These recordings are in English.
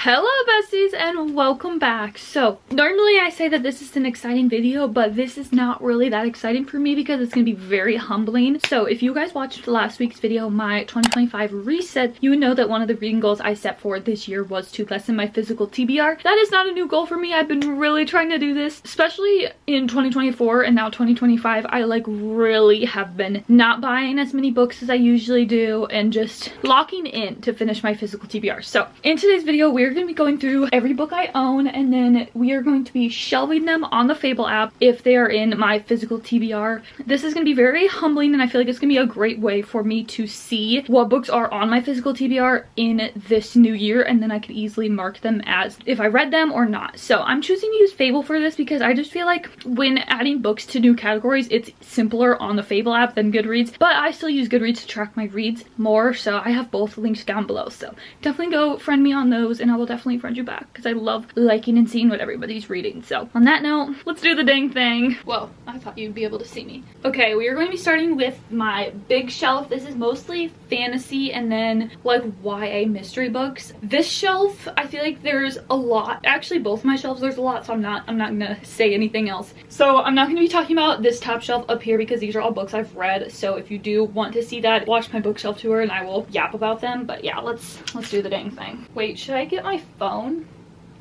Hello besties and welcome back. So normally I say that this is an exciting video, but this is not really that exciting for me because it's gonna be very humbling. So if you guys watched last week's video, my 2025 reset, you know that one of the reading goals I set for this year was to lessen my physical TBR. That is not a new goal for me. I've been really trying to do this, especially in 2024 and now 2025. I like really have been not buying as many books as I usually do and just locking in to finish my physical TBR. So in today's video, we're going to be going through every book I own, and then we are going to be shelving them on the Fable app if they are in my physical TBR. This is going to be very humbling, and I feel like it's going to be a great way for me to see what books are on my physical TBR in this new year, and then I could easily mark them as if I read them or not. So I'm choosing to use Fable for this because I just feel like when adding books to new categories, it's simpler on the Fable app than Goodreads, but I still use Goodreads to track my reads more, so I have both linked down below. So definitely go friend me on those, and I will definitely friend you back because I love liking and seeing what everybody's reading. So on that note, let's do the dang thing. Whoa, I thought you'd be able to see me. Okay, we are going to be starting with my big shelf. This is mostly fantasy and then like YA mystery books. This shelf, I feel like there's a lot. Actually, both my shelves there's a lot, so I'm not gonna say anything else. So I'm not gonna be talking about this top shelf up here because these are all books I've read. So if you do want to see that, watch my bookshelf tour and I will yap about them. But yeah, let's do the dang thing. Wait, should I get my phone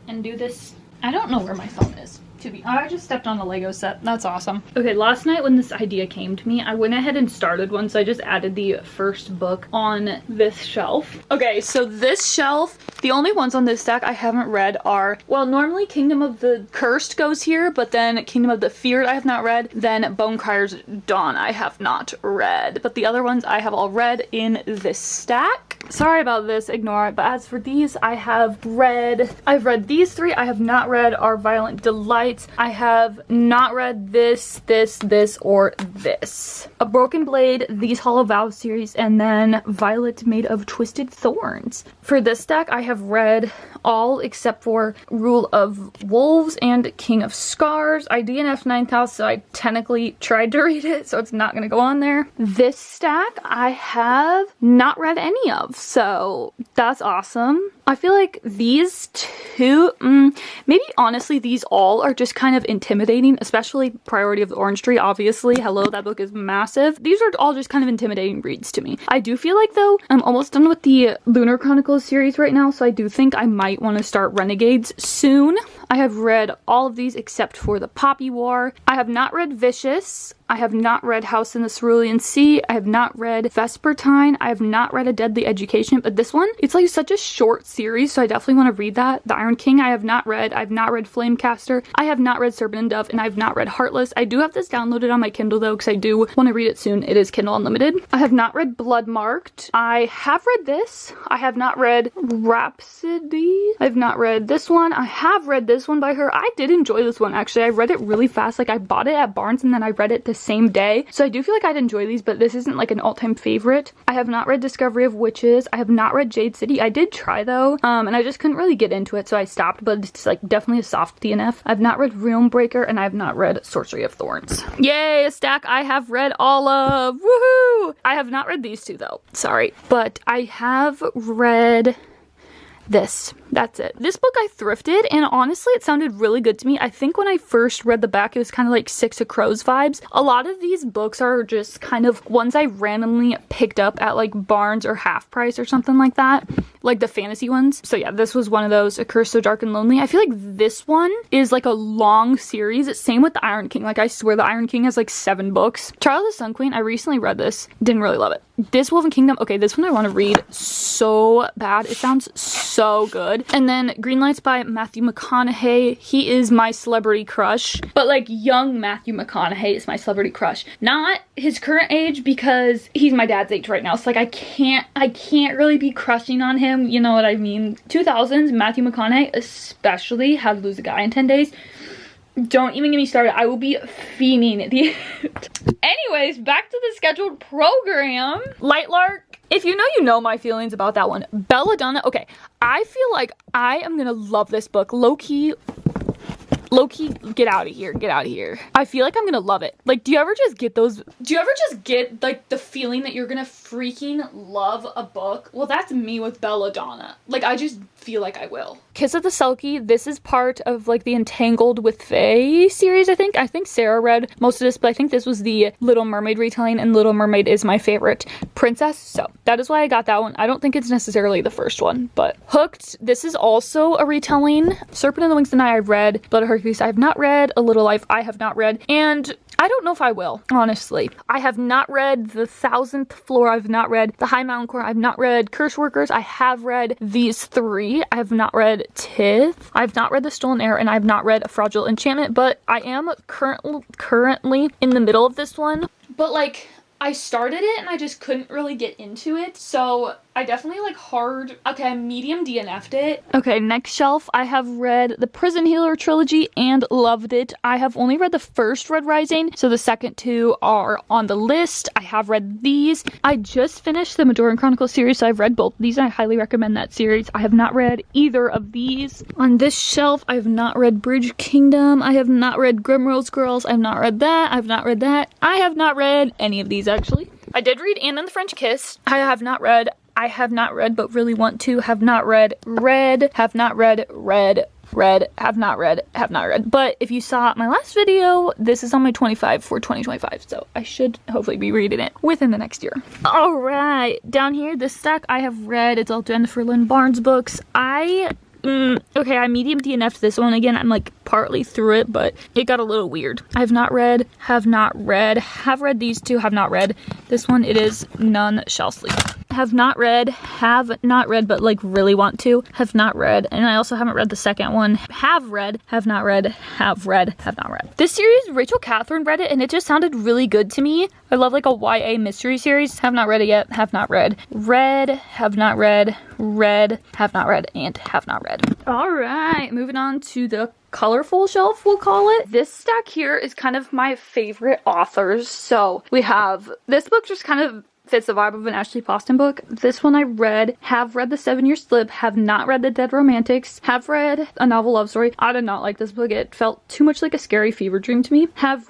and do this? I don't know where my phone is. I just stepped on the Lego set. That's awesome. Okay, last night when this idea came to me, I went ahead and started one, so I just added the first book on this shelf. Okay, so this shelf, the only ones on this stack I haven't read are, well, normally Kingdom of the Cursed goes here, but then Kingdom of the Feared I have not read, then Bonecryer's Dawn I have not read, but the other ones I have all read in this stack. Sorry about this, ignore it. But as for these, I've read these three. I have not read Our Violent Delights. I have not read this, or this. A Broken Blade, These Hollow Vows series, and then Violet Made of Twisted Thorns. For this stack, I have read all except for Rule of Wolves and King of Scars. I DNF'd 9th house, so I technically tried to read it, so it's not gonna go on there. This stack, I have not read any of, so that's awesome. I feel like these two, maybe honestly these all are just kind of intimidating, especially Priority of the Orange Tree, obviously. Hello, that book is massive. These are all just kind of intimidating reads to me. I do feel like though, I'm almost done with the Lunar Chronicles series right now, so I do think I might want to start Renegades soon. I have read all of these except for the Poppy War. I have not read Vicious. I have not read House in the Cerulean Sea. I have not read Vespertine. I have not read A Deadly Education, but this one, it's like such a short series, so I definitely want to read that. The Iron King I have not read. I have not read Flamecaster. I have not read Serpent and Dove, and I have not read Heartless. I do have this downloaded on my Kindle though, because I do want to read it soon. It is Kindle Unlimited. I have not read Bloodmarked. I have read this. I have not read Rhapsody. I have not read this one. I have read this one by her. I did enjoy this one, actually. I read it really fast. Like, I bought it at Barnes, and then I read it the same day. So I do feel like I'd enjoy these, but this isn't like an all-time favorite. I have not read Discovery of Witches. I have not read Jade City. I did try though, and I just couldn't really get into it, so I stopped, but it's like definitely a soft DNF. I've not read Realm Breaker, and I have not read Sorcery of Thorns. Yay, a stack I have read all of. Woohoo! I have not read these two though. Sorry. But I have read this. That's it. This book I thrifted, and honestly it sounded really good to me. I think when I first read the back it was kind of like Six of Crows vibes. A lot of these books are just kind of ones I randomly picked up at like Barnes or Half Price or something like that, like the fantasy ones. So yeah, this was one of those. A Curse So Dark and Lonely. I feel like this one is like a long series. Same with the Iron King. Like, I swear the Iron King has like 7 books. Trial of the Sun Queen, I recently read this. Didn't really love it. This Woven Kingdom, okay, this one I want to read so bad. It sounds so good. And then Green Lights by Matthew McConaughey. He is my celebrity crush, but like young Matthew McConaughey is my celebrity crush, not his current age, because he's my dad's age right now, so like I can't really be crushing on him, you know what I mean. 2000s Matthew McConaughey, especially How to Lose a Guy in 10 Days. Don't even get me started. I will be fiending at the end. Anyways, back to the scheduled program. Lightlark. If you know, you know my feelings about that one. Belladonna. Okay, I feel like I am gonna love this book. Low-key, get out of here. Get out of here. I feel like I'm gonna love it. Like, do you ever just get like the feeling that you're gonna freaking love a book? Well, that's me with Belladonna. Like, I just feel like I will. Kiss of the Selkie, this is part of like the Entangled with Fae series, I think. I think Sarah read most of this, but I think this was the Little Mermaid retelling, and Little Mermaid is my favorite princess, so that is why I got that one. I don't think it's necessarily the first one, but Hooked, this is also a retelling. Serpent and the Wings and I've read. Blood of Hercules I have not read. A Little Life I have not read, and I don't know if I will, honestly. I have not read The 1000th Floor. I've not read The High Mountain Core. I've not read Curse Workers. I have read these three. I have not read Tith. I've not read The Stolen Heir, and I've not read A Fragile Enchantment, but I am currently in the middle of this one. But like, I started it and I just couldn't really get into it, so I definitely like I medium DNF'd it. Okay, next shelf, I have read the Prison Healer trilogy and loved it. I have only read the first Red Rising, so the second two are on the list. I have read these. I just finished the Majoran Chronicles series, so I've read both of these. I highly recommend that series. I have not read either of these. On this shelf, I have not read Bridge Kingdom. I have not read Grimrose Girls. I have not read that. I have not read that. I have not read any of these, actually. I did read Anne and the French Kiss. I have not read but really want to. Have not read Red. Have not read Red. Have not read. But if you saw my last video, this is on my 25 for 2025, so I should hopefully be reading it within the next year. All right, down here, this stack I have read. It's all Jennifer Lynn Barnes books. Okay, I medium DNF'd this one again. I'm like partly through it, but it got a little weird. I have not read, have read these two, have not read. This one, it is None Shall Sleep. Have not read, but like really want to. Have not read, and I also haven't read the second one. Have read, have not read, have read, have not read. This series, Rachel Catherine read it, and it just sounded really good to me. I love like a YA mystery series. Have not read it yet, have not read. Read, have not read, have not read, and have not read. All right, moving on to the colorful shelf, we'll call it. This stack here is kind of my favorite authors. So we have this book, just kind of fits the vibe of an Ashley Poston book. This one I read, have read The 7-Year Slip, have not read The Dead Romantics, have read A Novel Love Story. I did not like this book. It felt too much like a scary fever dream to me. Have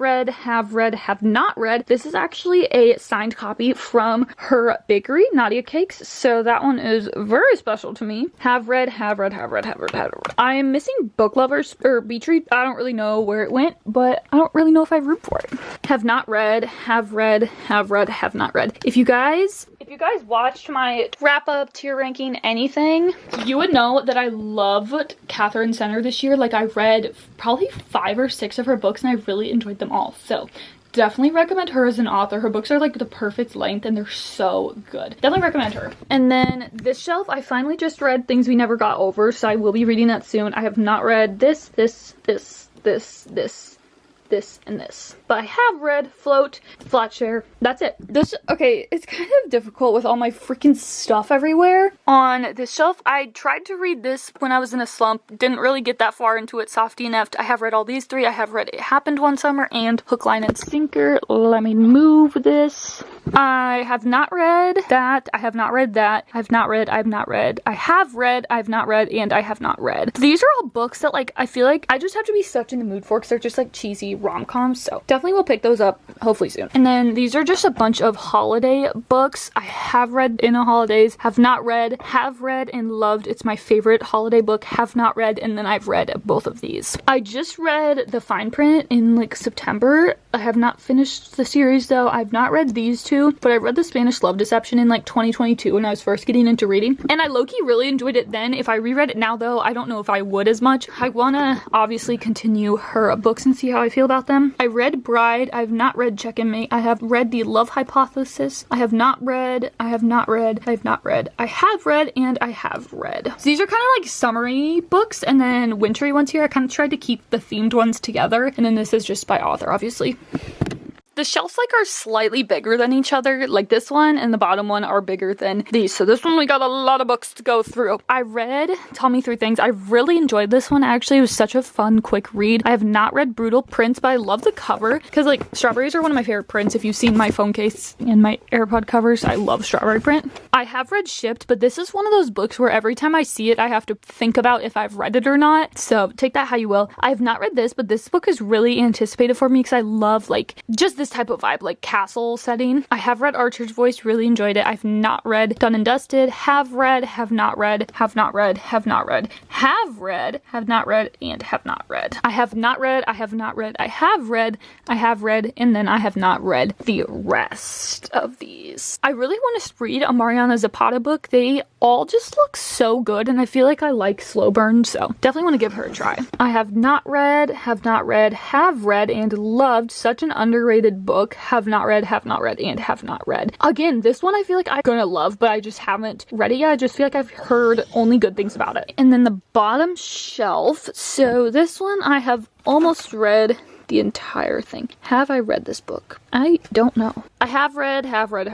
not read. This is actually a signed copy from her bakery, Nadia Cakes, so that one is very special to me. Have read. I am missing Book Lovers, or Beach Read. I don't really know where it went, but I don't really know if I root for it. Have not read, have not read. If you guys watched my wrap up, tier ranking, anything, you would know that I loved Catherine Center this year. Like, I read probably 5 or 6 of her books and I really enjoyed them all. So definitely recommend her as an author. Her books are like the perfect length and they're so good. Definitely recommend her. And then this shelf, I finally just read Things We Never Got Over, so I will be reading that soon. I have not read this, and this. But I have read Float, Flatshare. That's it. Okay, it's kind of difficult with all my freaking stuff everywhere. On this shelf, I tried to read this when I was in a slump. Didn't really get that far into it, soft DNF'd. I have read all these 3. I have read It Happened One Summer and Hook, Line, and Sinker. Let me move this. I have not read that. I have not read that. I have not read. I have not read. I have read. I have not read. And I have not read. These are all books that like I feel like I just have to be such in the mood for because they're just like cheesy rom-coms. So definitely will pick those up hopefully soon. And then these are just a bunch of holiday books. I have read In the Holidays, have not read, have read and loved. It's my favorite holiday book. Have not read, and then I've read both of these. I just read The Fine Print in like September. I have not finished the series though. I've not read these two, but I read The Spanish Love Deception in like 2022 when I was first getting into reading, and I low-key really enjoyed it then. If I reread it now though, I don't know if I would as much. I want to obviously continue her books and see how I feel about them. I read Bride. I've not read Check and Mate. I have read The Love Hypothesis. I have not read. I have not read. I have not read. I have read, and I have read. So these are kind of like summery books, and then wintry ones here. I kind of tried to keep the themed ones together, and then this is just by author, obviously. The shelves like are slightly bigger than each other. Like this one and the bottom one are bigger than these. So this one we got a lot of books to go through. I read Tell Me Three Things. I really enjoyed this one. Actually, it was such a fun, quick read. I have not read Brutal Prince, but I love the cover because like strawberries are one of my favorite prints. If you've seen my phone case and my AirPod covers, I love strawberry print. I have read Shipped, but this is one of those books where every time I see it, I have to think about if I've read it or not. So take that how you will. I have not read this, but this book is really anticipated for me because I love like just this this type of vibe, like castle setting. I have read Archer's Voice, really enjoyed it. I've not read Done and Dusted, have read, have not read, have not read, have not read, have read, have not read, and have not read. I have not read, I have not read, I have read, and then I have not read the rest of these. I really want to read a Mariana Zapata book. They all just look so good, and I feel like I like slow burn, so definitely want to give her a try. I have not read, have read, and loved such an underrated book. Have not read, and have not read. Again, this one I feel like I'm gonna love, but I just haven't read it yet. I just feel like I've heard only good things about it. And then the bottom shelf. So this one I have almost read the entire thing. Have I read this book? I don't know. I have read, have not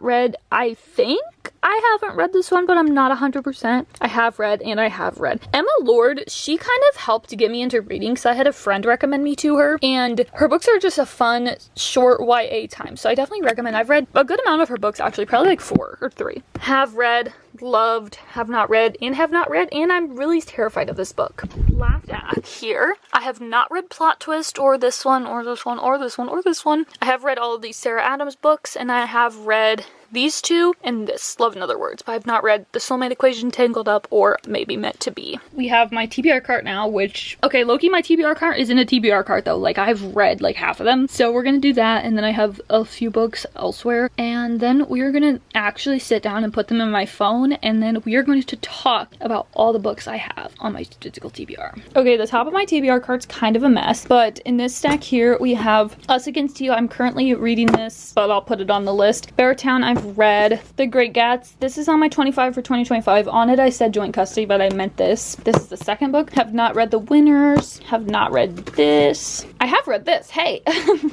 read. I think I haven't read this one, but I'm not 100%. I have read, and I have read. Emma Lord, she kind of helped get me into reading, because I had a friend recommend me to her, and her books are just a fun, short YA time, so I definitely recommend. I've read a good amount of her books, actually, probably like 4 or 3. Have read, loved, have not read, and I'm really terrified of this book. Laughed at here. I have not read Plot Twist, or this one, or this one, or this one, or this one. I have read all of these Sarah Adams books, and I have read these 2 and this, Love in Other Words, but I've not read The Soulmate Equation, Tangled Up, or Maybe Meant to Be. We have my TBR cart now, which, okay, low-key my TBR cart isn't a TBR cart though, like I've read like half of them, so we're gonna do that, and then I have a few books elsewhere, and then we're gonna actually sit down and put them in my phone, and then we are going to talk about all the books I have on my physical TBR. Okay, the top of my TBR cart's kind of a mess, but in this stack here we have Us Against You. I'm currently reading this, but I'll put it on the list. Beartown, I've read. The Great Gatsby, this is on my 25 for 2025. On it I said joint custody, but I meant this. This is the second book. Have not read The Winners. Have not read this. I have read this, hey.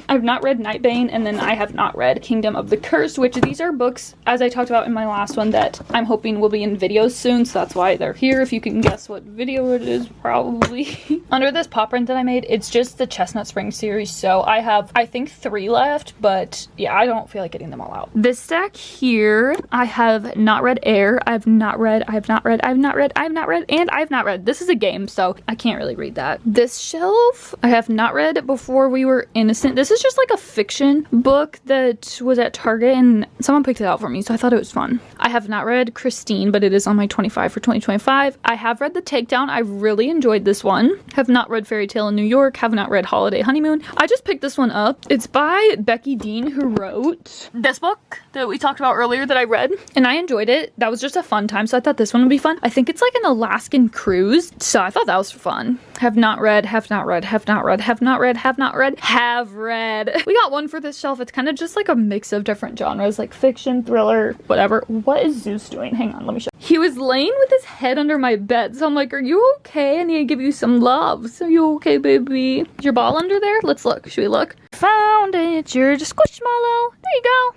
I've not read Nightbane, and then I have not read Kingdom of the Cursed, which these are books, as I talked about in my last one, that I'm hoping will be in videos soon, so that's why they're here. If you can guess what video it is, probably. Under this pop print that I made, it's just the Chestnut Springs series, so I have, I think, 3 left, but yeah, I don't feel like getting them all out. This stack here, I have not read Air. I have not read, I have not read, I have not read, I have not read, and I have not read. This is a game, so I can't really read that. This shelf, I have not read Before We Were Innocent. This is just like a fiction book that was at Target, and someone picked it out for me, so I thought it was fun. I have not read Christine, but it is on my 25 for 2025. I have read The Takedown. I really enjoyed this one. Have not read Fairy Tale in New York. Have not read Holiday Honeymoon. I just picked this one up. It's by Becky Dean, who wrote this book that we talked about earlier that I read, and I enjoyed it. That was just a fun time, so I thought this one would be fun. I think it's like an Alaskan cruise, so I thought that was fun. Have not read, have not read, have not read, have not read, have not read, have read. We got one for this shelf. It's kind of just like a mix of different genres, like fiction, thriller, whatever. What is Zeus doing? Hang on, let me show you. He was laying with his head under my bed, so I'm like, are you okay? I need to give you some love. So you okay, baby? Is your ball under there? Let's look. Should we look? Found it. You're just squishmallow. There you go.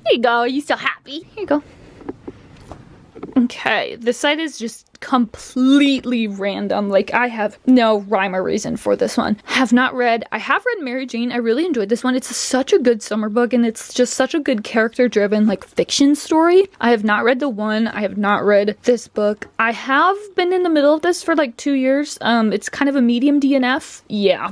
There you go. Are you still happy? Here you go. Okay, this side is just completely random. Like, I have no rhyme or reason for this one. Have not read. I have read Mary Jane. I really enjoyed this one. It's such a good summer book, and it's just such a good character driven like fiction story. I have not read The One. I have not read this book. I have been in the middle of this for like 2 years. It's kind of a medium DNF. Yeah.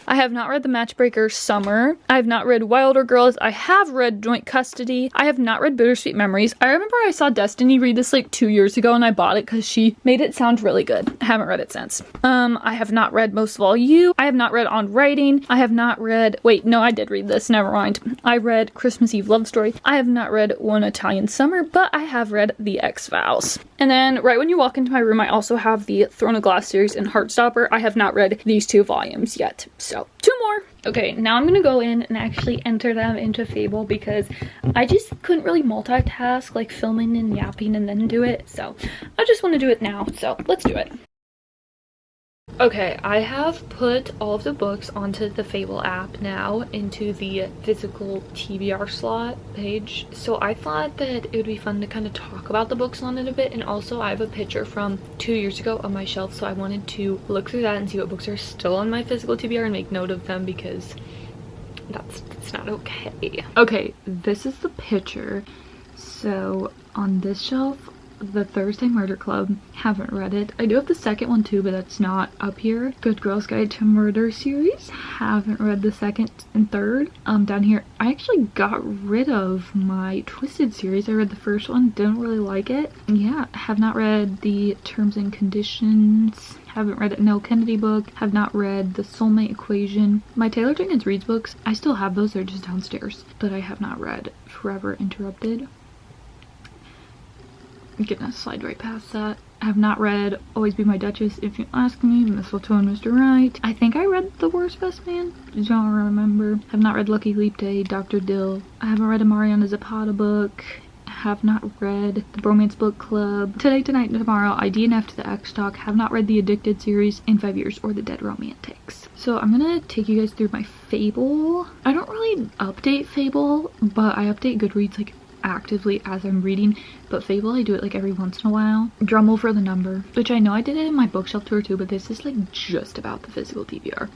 I have not read The Matchbreaker Summer. I have not read Wilder Girls. I have read Joint Custody. I have not read Bittersweet Memories. I remember I saw Destiny read this like 2 years ago, and I bought it because she made it sound really good. I haven't read it since. I have not read Most of All You. I have not read On Writing. I have not read, wait, no, I did read this, never mind. I read Christmas Eve Love Story. I have not read One Italian Summer, but I have read The X-Files. And then right when you walk into my room, I also have the Throne of Glass series and Heartstopper. I have not read these 2 volumes yet, so 2 more. Okay, now I'm gonna go in and actually enter them into Fable because I just couldn't really multitask, like filming and yapping and then do it. So I just want to do it now, so let's do it. Okay, I have put all of the books onto the Fable app now into the physical TBR slot page. So I thought that it would be fun to kind of talk about the books on it a bit. And also I have a picture from 2 years ago on my shelf. So I wanted to look through that and see what books are still on my physical TBR and make note of them because that's not okay. Okay, this is the picture. So on this shelf, The Thursday Murder Club. Haven't read it. I do have the second one too, but that's not up here. Good Girls Guide to Murder series. Haven't read the second and third. Down here, I actually got rid of my Twisted series. I read the first one, didn't really like it. Yeah, have not read the Terms and Conditions. Haven't read a Nell Kennedy book. Have not read The Soulmate Equation. My Taylor Jenkins Reads books, I still have those, they're just downstairs. But I have not read Forever Interrupted. I'm gonna slide right past that. I have not read Always Be My Duchess, If You Ask Me, Mistletoe and Mr. Right. I think I read The Worst Best Man. Don't remember. Have not read Lucky Leap Day, Dr. Dill. I haven't read a Mariana Zapata book. Have not read The Bromance Book Club. Today, Tonight, and Tomorrow, I DNF'd the X-Talk. Have not read the Addicted series in 5 years or the Dead Romantics. So I'm gonna take you guys through my Fable. I don't really update Fable, but I update Goodreads like actively as I'm reading, but Fable I do it like every once in a while. Drummel for the number, which I know I did it in my bookshelf tour too, but this is like just about the physical TBR.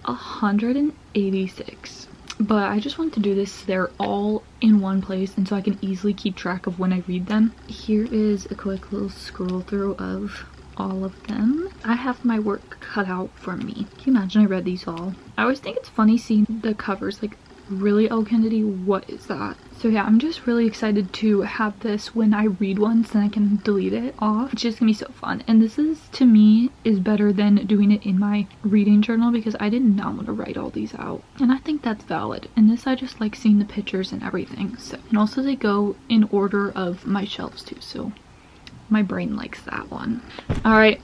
186. But I just want to do this, they're all in one place and so I can easily keep track of when I read them. Here is a quick little scroll through of all of them. I have my work cut out for me. Can you imagine I read these all? I always think it's funny seeing the covers like, really, Oh Kennedy, what is that? So yeah, I'm just really excited to have this when I read once and I can delete it off. It's just gonna be so fun. And this is, to me, is better than doing it in my reading journal because I did not want to write all these out. And I think that's valid. And this, I just like seeing the pictures and everything. So, and also they go in order of my shelves too, so my brain likes that one. All right.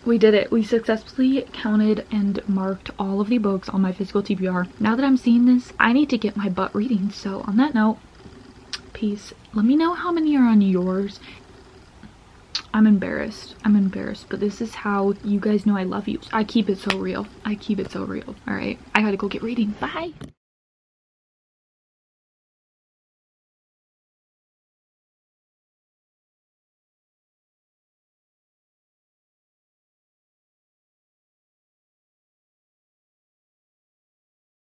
We did it. We successfully counted and marked all of the books on my physical TBR. Now that I'm seeing this, I need to get my butt reading. So on that note, peace. Let me know how many are on yours. I'm embarrassed, but this is how you guys know I love you. I keep it so real. I keep it so real. All right, I gotta go get reading. Bye.